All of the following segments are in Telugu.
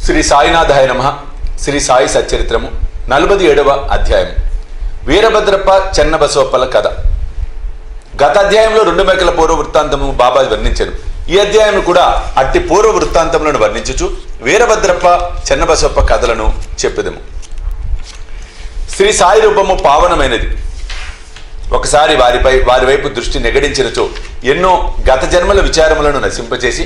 శ్రీ సాయినాథాయ నమః. శ్రీ సాయి సచ్చరిత్రము 47వ అధ్యాయం. వీరభద్రప్ప చెన్నబసవప్పల కథ. గత అధ్యాయంలో 2 మేకల పూర్వ వృత్తాంతము బాబా వర్ణించారు. ఈ అధ్యాయం కూడా అట్టి పూర్వ వృత్తాంతములను వర్ణించుచు వీరభద్రప్ప చెన్నబసవప్ప కథలను చెప్పెదము. శ్రీ సాయి రూపము పావనమైనది. ఒకసారి వారి వైపు దృష్టి నెగడించినచో ఎన్నో గత జన్మల విచారములను నశింపచేసి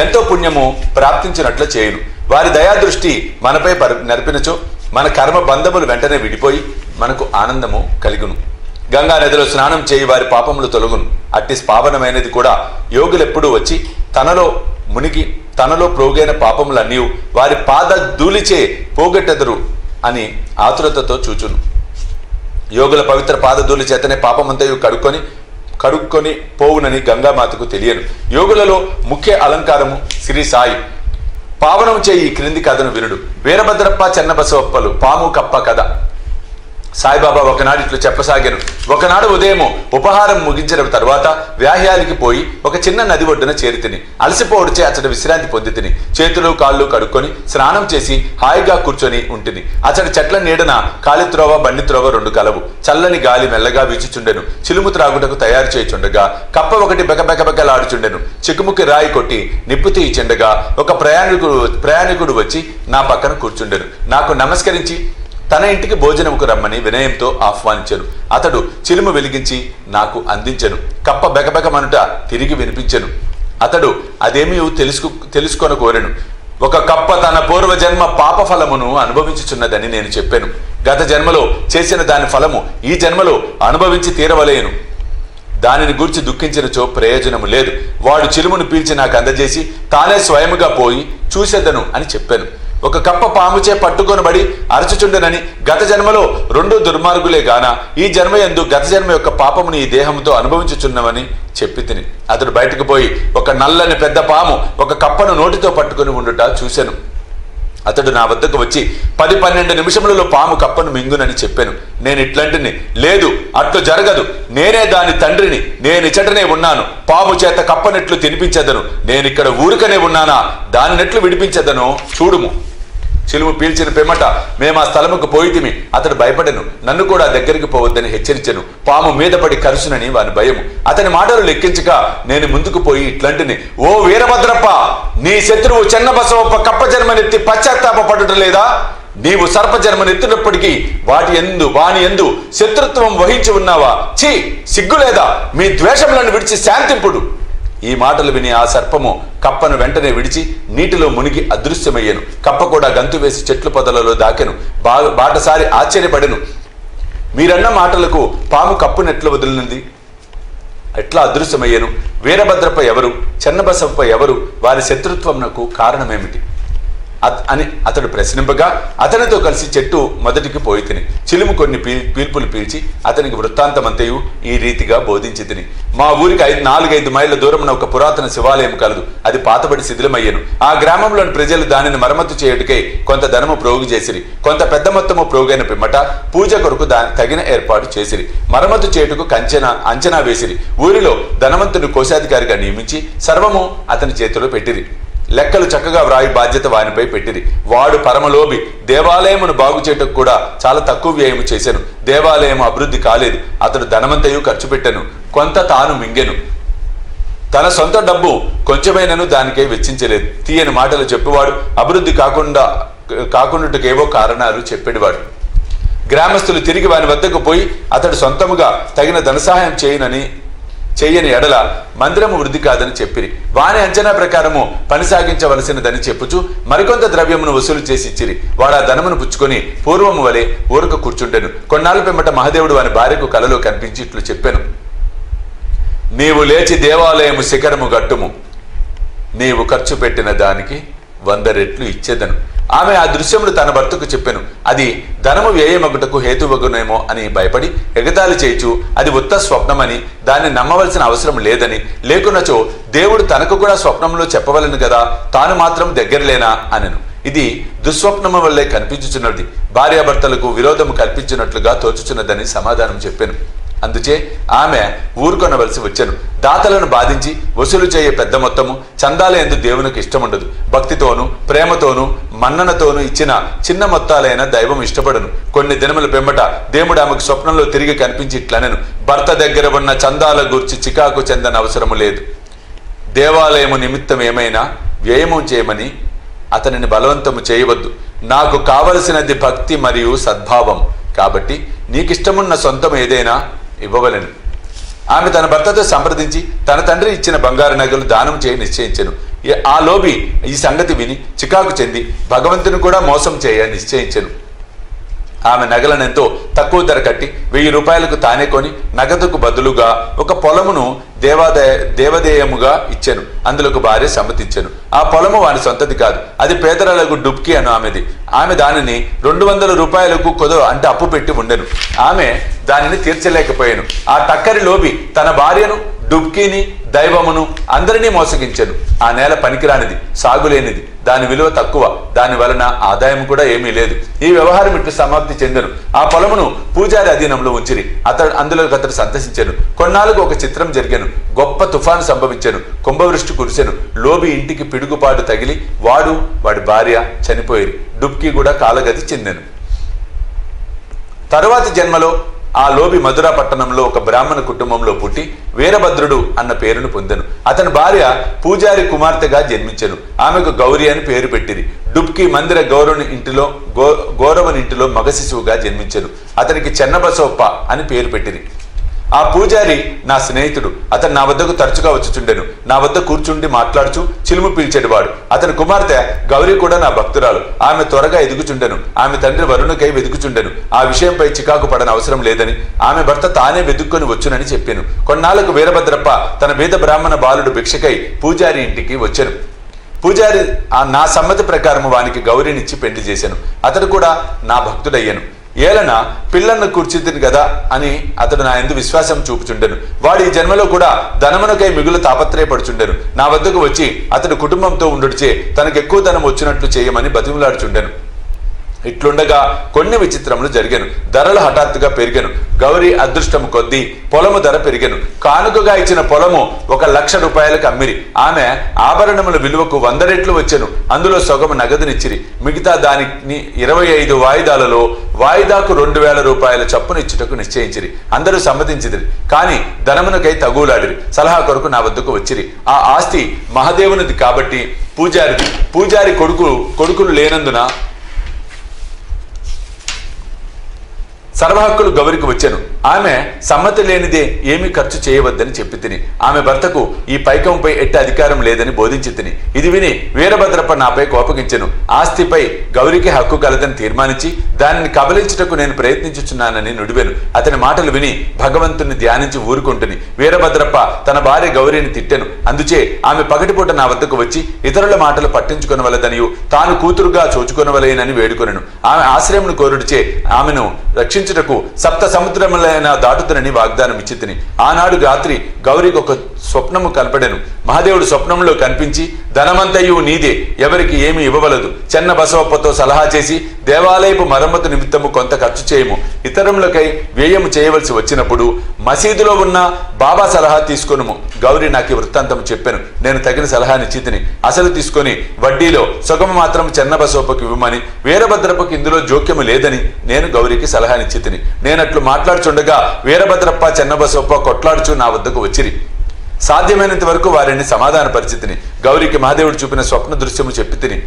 ఎంతో పుణ్యము ప్రాప్తించినట్లు చేయును. వారి దయాదృష్టి మనపై నడిపినచో మన కర్మ బంధములు వెంటనే విడిపోయి మనకు ఆనందము కలిగును. గంగా నదిలో స్నానం చేయి వారి పాపములు తొలగును. అట్టి పావనమైనది కూడా యోగులెప్పుడూ వచ్చి తనలో మునిగి తనలో ప్రోగైన పాపములన్నీ వారి పాద ధూళిచే పోగొట్టెదరు అని ఆతురతతో చూచును. యోగుల పవిత్ర పాదధూళి చేతనే పాపమంతయు కడుక్కొని పోవునని గంగామాతకు తెలియను. యోగులలో ముఖ్య అలంకారము శ్రీ సాయి. పావనం చేయి ఈ క్రింది కథను వినుడు. వీరభద్రప్ప చెన్నబసవప్పలు పాము కప్ప కథ. సాయిబాబా ఒకనాడు ఇట్లు చెప్పసాగాను. ఒకనాడు ఉదయము ఉపహారం ముగించిన తర్వాత వ్యాహ్యాలకి పోయి ఒక చిన్న నది ఒడ్డున చేరితిని. అలసిపోవడిచే అతడు విశ్రాంతి పొంది తిని చేతులు కాళ్ళు కడుక్కొని స్నానం చేసి హాయిగా కూర్చొని ఉంటిని. అతడి చెట్ల నీడన కాలిత్రోవ బండిత్రోవ 2 కలవు. చల్లని గాలి మెల్లగా వీచుచుండెను. చిలుము త్రాగుటకు తయారు చేయుచుండగా కప్ప ఒకటి బెకబెకబెకలాడుచుండెను. చిక్కుముక్కి రాయి కొట్టి నిప్పు తీయిచుండగా ఒక ప్రయాణికుడు వచ్చి నా పక్కన కూర్చుండెను. నాకు నమస్కరించి తన ఇంటికి భోజనముకు రమ్మని వినయంతో ఆహ్వానించెను. అతడు చిలుము వెలిగించి నాకు అందించెను. కప్ప బెకబెకమనుట తిరిగి వినిపించెను. అతడు అదేమీ తెలుసుకొని కోరెను. ఒక కప్ప తన పూర్వజన్మ పాప ఫలమును అనుభవించుచున్నదని నేను చెప్పాను. గత జన్మలో చేసిన దాని ఫలము ఈ జన్మలో అనుభవించి తీరవలేను. దానిని గూర్చి దుఃఖించినచో ప్రయోజనము లేదు. వాడు చిలుమును పీల్చి నాకు అందజేసి తానే స్వయముగా పోయి చూసేదను అని చెప్పాను. ఒక కప్ప పాముచే పట్టుకొనబడి అరచుచుండెనని గత జన్మలో 2 దుర్మార్గులే గాన ఈ జన్మయందు గత జన్మ యొక్క పాపముని ఈ దేహంతో అనుభవించుచున్నవని చెప్పి తిని అతడు బయటకు పోయి ఒక నల్లని పెద్ద పాము ఒక కప్పను నోటితో పట్టుకుని ఉండుట చూశాను. అతడు నా వద్దకు వచ్చి 10-12 నిమిషములలో పాము కప్పను మింగునని చెప్పాను. నేను ఇట్లాంటిని లేదు, అట్లు జరగదు, నేనే దాని తండ్రిని, నేనిచటనే ఉన్నాను, పాము చేత కప్పనెట్లు తినిపించదను, నేనిక్కడ ఊరికనే ఉన్నానా, దానినెట్లు విడిపించదనో చూడుము. చిలుము పీల్చిన పిమ్మట మేము ఆ స్థలముకు పోయితిమి. అతడు భయపడెను. నన్ను కూడా దగ్గరికి పోవద్దని హెచ్చరించెను. పాము మీద పడి కరుసునని వాని భయము. అతని మాటలు లెక్కించక నేను ముందుకు పోయి ఇట్లాంటిని, ఓ వీరభద్రప్ప, నీ శత్రువు చెన్నబసవప్ప కప్ప జన్మనెత్తి పశ్చాత్తాపపడుట లేదా? నీవు సర్పజన్మనెత్తినప్పటికీ వాని ఎందు శత్రుత్వం వహించి ఉన్నావా? ఛీ, సిగ్గులేదా? మీ ద్వేషములను విడిచి శాంతింపుడు. ఈ మాటలు విని ఆ సర్పము కప్పను వెంటనే విడిచి నీటిలో మునిగి అదృశ్యమయ్యాను. కప్ప కూడా గంతు వేసి చెట్లు పొదలలో దాకెను. బాటసారి ఆశ్చర్యపడెను. మీరన్న మాటలకు పాము కప్పునెట్లా వదిలినది, ఎట్లా అదృశ్యమయ్యాను? వీరభద్రప్ప ఎవరు? చెన్నబసవప్ప ఎవరు? వారి శత్రుత్వంకు కారణమేమిటి అని అతడు ప్రశ్నింపగా అతనితో కలిసి చెట్టు మొదటికి పోయి తిని చిలుము కొన్ని పీల్పులు పీల్చి అతనికి వృత్తాంతమంతయు ఈ రీతిగా బోధించి తిని. మా ఊరికి 4-5 మైళ్ళ దూరమున ఒక పురాతన శివాలయం కలదు. అది పాతబడి శిథిలమయ్యను. ఆ గ్రామంలోని ప్రజలు దానిని మరమ్మతు చేయుటకై కొంత ధనము ప్రోగు చేసిరి. కొంత పెద్ద మొత్తము ప్రోగైన పిమ్మట పూజ కొరకు తగిన ఏర్పాటు చేసిరి. మరమ్మతు చేయుటకు అంచనా వేసిరి. ఊరిలో ధనవంతుని కోశాధికారిగా నియమించి సర్వము అతని చేతిలో పెట్టిరి. లెక్కలు చక్కగా వ్రాయి బాధ్యత వానిపై పెట్టిరి. వాడు పరమలోభి. దేవాలయమును బాగు చేయటకు కూడా చాలా తక్కువ వ్యయము చేశాను. దేవాలయం అభివృద్ధి కాలేదు. అతడు ధనమంతయు ఖర్చు పెట్టెను. కొంత తాను మింగెను. తన సొంత డబ్బు కొంచెమైనను దానికై వెచ్చించలేదు. తీయని మాటలు చెప్పేవాడు. అభివృద్ధి కాకుండాకేవో కారణాలు చెప్పేవాడు. గ్రామస్తులు తిరిగి వాని వద్దకు పోయి అతడు సొంతముగా తగిన ధనసహాయం చెయ్యని ఎడల మందిరము వృద్ధి కాదని చెప్పిరి. వాని అంచనా ప్రకారము పని సాగించవలసినదని చెప్పుచు మరికొంత ద్రవ్యమును వసూలు చేసి ఇచ్చిరి. వాడు ఆ ధనమును పుచ్చుకొని పూర్వము వలె ఊరక కూర్చుండెను. కొన్నాళ్ళ పిమ్మట మహాదేవుడు వాని భార్యకు కలలో కనిపించి ఇట్లు చెప్పాను, నీవు లేచి దేవాలయము శిఖరము గట్టుము, నీవు ఖర్చు పెట్టిన దానికి 100 రెట్లు ఇచ్చేదను. ఆమె ఆ దృశ్యమును తన భర్తకు చెప్పెను. అది ధనము వ్యయమగుటకు హేతువగునేమో అని భయపడి ఎగతాళి చేయుచు అది ఉత్త స్వప్నమని, దాన్ని నమ్మవలసిన అవసరం లేదని, లేకున్నచో దేవుడు తనకు కూడా స్వప్నంలో చెప్పవలను కదా, తాను మాత్రం దగ్గరలేనా అనెను. ఇది దుస్వప్నము వల్లే కనిపించుచున్నది. భార్యాభర్తలకు విరోధము కల్పించినట్లుగా తోచుచున్నదని సమాధానం చెప్పాను. అందుచే ఆమె ఊరుకొనవలసి వచ్చెను. దాతలను బాధించి వసూలు చేయే పెద్ద మొత్తము చందాల యందు దేవునికి ఇష్టముండదు. భక్తితోనూ ప్రేమతోనూ మన్ననతోనూ ఇచ్చిన చిన్న మొత్తాలైన దైవం ఇష్టపడను. కొన్ని దినముల పెంబట దేవుడు ఆమెకు స్వప్నంలో తిరిగి కనిపించి ఇట్లనెను, భర్త దగ్గర ఉన్న చందాల గూర్చి చికాకు చెందని అవసరము లేదు. దేవాలయము నిమిత్తం ఏమైనా వ్యయము చేయమని అతనిని బలవంతము చేయవద్దు. నాకు కావలసినది భక్తి మరియు సద్భావం. కాబట్టి నీకిష్టమున్న సొంతం ఏదైనా ఇవ్వవలెను. ఆమె తన భర్తతో సంప్రదించి తన తండ్రి ఇచ్చిన బంగారు నగలు దానం చేయ నిశ్చయించెను. ఆ లోబి ఈ సంగతి విని చికాకు చెంది భగవంతుని కూడా మోసం చేయ నిశ్చయించెను. ఆమె నగలను ఎంతో తక్కువ ధర కట్టి 1000 రూపాయలకు తానే కొని నగదుకు బదులుగా ఒక పొలమును దేవదేయముగా ఇచ్చెను. అందులోకి భార్య సమ్మతించెను. ఆ పొలము వాని సొంతది కాదు, అది పేదరాలకు డుబ్కి అను ఆమెది. ఆమె దానిని 200 రూపాయలకు కొదో అంటే అప్పు పెట్టి ఉండెను. ఆమె దానిని తీర్చలేకపోయాను. ఆ టక్కరి లోబి తన భార్యను, డుబ్కీని, దైవమును అందరినీ మోసగించెను. ఆ నేల పనికిరానిది, సాగులేనిది, దాని విలువ తక్కువ, దాని వలన ఆదాయం కూడా ఏమీ లేదు. ఈ వ్యవహారం ఇట్లు సమాప్తి చెందెను. ఆ పొలమును పూజారి అధీనంలో ఉంచిరి. అందులోకి అతడు సంతసించెను. కొన్నాళ్ళకు ఒక చిత్రం జరిగాను. గొప్ప తుఫాను సంభవించెను. కుంభవృష్టి కురిసెను. లోబి ఇంటికి పిడుగుపాటు తగిలి వాడి భార్య చనిపోయిరి. డుబ్కీ కూడా కాలగతి చెందెను. తరువాతి జన్మలో ఆ లోబి మధురా పట్టణంలో ఒక బ్రాహ్మణ కుటుంబంలో పుట్టి వీరభద్రుడు అన్న పేరును పొందెను. అతని భార్య పూజారి కుమార్తెగా జన్మించెను. ఆమెకు గౌరి అని పేరు పెట్టిరి. డుబ్కీ మందిర గౌరవని ఇంటిలో మగ శిశువుగా జన్మించెను. అతనికి చెన్నబసోప్ప అని పేరు పెట్టిరి. ఆ పూజారి నా స్నేహితుడు. అతను నా వద్దకు తరచుగా వచ్చుచుండెను. నా వద్ద కూర్చుండి మాట్లాడుచు చిలుము పీల్చేటివాడు. అతని కుమార్తె గౌరీ కూడా నా భక్తురాలు. ఆమె త్వరగా ఎదుగుచుండెను. ఆమె తండ్రి వరుణుకై వెతుకుచుండెను. ఆ విషయంపై చికాకు పడని అవసరం లేదని, ఆమె భర్త తానే వెతుక్కొని వచ్చునని చెప్పాను. కొన్నాళ్లకు వీరభద్రప్ప తన బీద బ్రాహ్మణ బాలుడు భిక్షకై పూజారి ఇంటికి వచ్చెను. పూజారి నా సమ్మతి ప్రకారం వానికి గౌరీనిచ్చి పెళ్లి చేశాను. అతడు కూడా నా భక్తుడయ్యను. ఏలన పిల్లలను కూర్చుంది కదా అని అతడు నా యందు విశ్వాసం చూపుచుండెను. వాడు ఈ జన్మలో కూడా ధనమునకై మిగులు తాపత్రయపడుచుండెను. నా వద్దకు వచ్చి అతడు కుటుంబంతో ఉండుడిచే తనకు ఎక్కువ ధనం వచ్చినట్లు చేయమని బతిమలాడుచుండెను. ఇట్లుండగా కొన్ని విచిత్రములు జరిగాను. ధరలు హఠాత్తుగా పెరిగాను. గౌరీ అదృష్టము కొద్దీ పొలము ధర పెరిగాను. కానుకగా ఇచ్చిన పొలము 1,00,000 రూపాయలకు అమ్మిరి. ఆమె ఆభరణముల విలువకు 100 రెట్లు వచ్చెను. అందులో సగము నగదునిచ్చిరి. మిగతా దానిని 25 వాయిదాలలో వాయిదాకు 2,000 రూపాయల చప్పున ఇచ్చుటకు నిశ్చయించిరి. అందరూ సమ్మతించిరి. కానీ ధనమునకై తగులాడిరి. సలహా కొరకు నా వద్దకు వచ్చిరి. ఆ ఆస్తి మహాదేవునిది కాబట్టి పూజారి కొడుకులు లేనందున సర్వహక్కులు గౌరికి వచ్చాను. ఆమె సమ్మతి లేనిదే ఏమీ ఖర్చు చేయవద్దని చెప్పి తిని ఆమె భర్తకు ఈ పైకంపై ఎట్టి అధికారం లేదని బోధించి తిని ఇది విని వీరభద్రప్ప నాపై కోపగించెను. ఆస్తిపై గౌరికి హక్కు కలదని తీర్మానించి దానిని కబలించుటకు నేను ప్రయత్నించుచున్నానని నుడివెను. అతని మాటలు విని భగవంతుని ధ్యానించి ఊరుకుంటుని వీరభద్రప్ప తన భార్య గౌరీని తిట్టెను. అందుచే ఆమె పగటిపూట నా వద్దకు వచ్చి ఇతరుల మాటలు పట్టించుకొనవలదనియు తాను కూతురుగా చూచుకొనవలేనని వేడుకొనెను. ఆమె ఆశ్రయమును కోరుడిచే ఆమెను రక్షించుటకు 7 సముద్రములైన దాటుతునని వాగ్దానం ఇచ్చి తిని ఆనాడు రాత్రి గౌరికి ఒక స్వప్నము కనపడెను. మహాదేవుడు స్వప్నంలో కనిపించి ధనమంతయు నీదే, ఎవరికి ఏమి ఇవ్వవలదు. చెన్న బసవప్పతో సలహా చేసి దేవాలయపు మరమ్మతు నిమిత్తము కొంత ఖర్చు చేయము. ఇతరములకై వ్యయము చేయవలసి వచ్చినప్పుడు మసీదులో ఉన్న బాబా సలహా తీసుకొనుము. గౌరీ నాకు వృత్తాంతం చెప్పాను. నేను తగిన సలహానిచ్చి తిని అసలు తీసుకొని వడ్డీలో సొగము మాత్రం చెన్న బసవప్పకు ఇవ్వమని, వీరభద్రప్పకు ఇందులో జోక్యము లేదని నేను గౌరికి సలహానిచ్చి తిని నేనట్లు మాట్లాడుచుండగా వీరభద్రప్ప చెన్నబసవప్ప కొట్లాడుచు నా వద్దకు వచ్చిరి. సాధ్యమైనంత వరకు వారిని సమాధాన పరిస్థితిని గౌరికి మహాదేవుడు చూపిన స్వప్న దృశ్యము చెప్పి తిని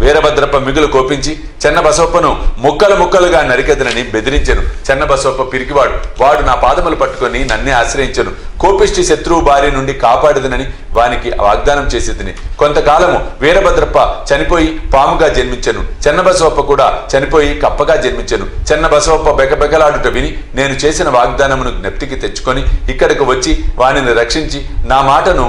వీరభద్రప్ప మిగులు కోపించి చెన్న బసవప్పను ముక్కలుగా నరికెదనని బెదిరించెను. చెన్న బసవప్ప పిరికివాడు. వాడు నా పాదములు పట్టుకొని నన్నే ఆశ్రయించెను. కోపిష్టి శత్రువు బారి నుండి కాపాడదనని వానికి వాగ్దానం చేసి తిని కొంతకాలము వీరభద్రప్ప చనిపోయి పాముగా జన్మించెను. చెన్న బసవప్ప కూడా చనిపోయి కప్పగా జన్మించెను. చెన్న బసవప్ప బెకబెకలాడుట విని నేను చేసిన వాగ్దానమును జ్ఞప్తికి తెచ్చుకొని ఇక్కడికి వచ్చి వానిని రక్షించి నా మాటను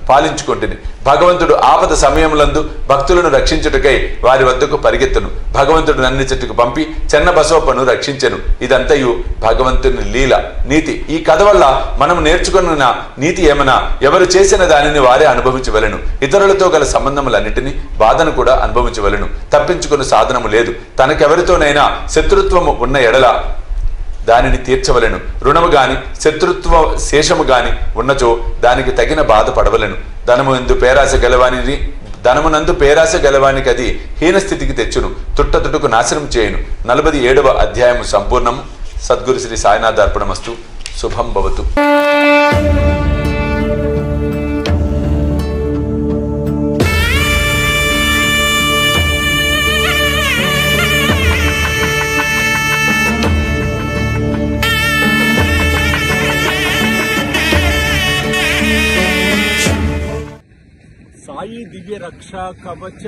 పాలించుకుంటుని భగవంతుడు ఆపద సమయములందు భక్తులను రక్షించుటకై వారి వద్దకు పరిగెత్తును. భగవంతుడు నన్ను చెట్టుకు పంపి చెన్న బసవప్పను రక్షించెను. ఇదంతయు భగవంతుని లీల నీతి. ఈ కథ వల్ల మనం నేర్చుకున్న నీతి ఏమన్నా, ఎవరు చేసిన దానిని వారే అనుభవించవలెను. ఇతరులతో గల సంబంధములన్నిటినీ బాధను కూడా అనుభవించవలెను. తప్పించుకున్న సాధనము లేదు. తనకెవరితోనైనా శత్రుత్వము ఉన్న ఎడల దానిని తీర్చవలెను. రుణము గాని శత్రుత్వ శేషము గాని ఉన్నచో దానికి తగిన బాధ పడవలెను. ధనమునందు పేరాశ గలవానికి అది హీనస్థితికి తెచ్చును, తుట్టతుటుకు నాశనం చేయును. 47వ అధ్యాయము సంపూర్ణము. సద్గురు శ్రీ సాయినాథ్ అర్పణమస్తు. శుభం భవతు. సాయి దివ్య రక్షా కవచ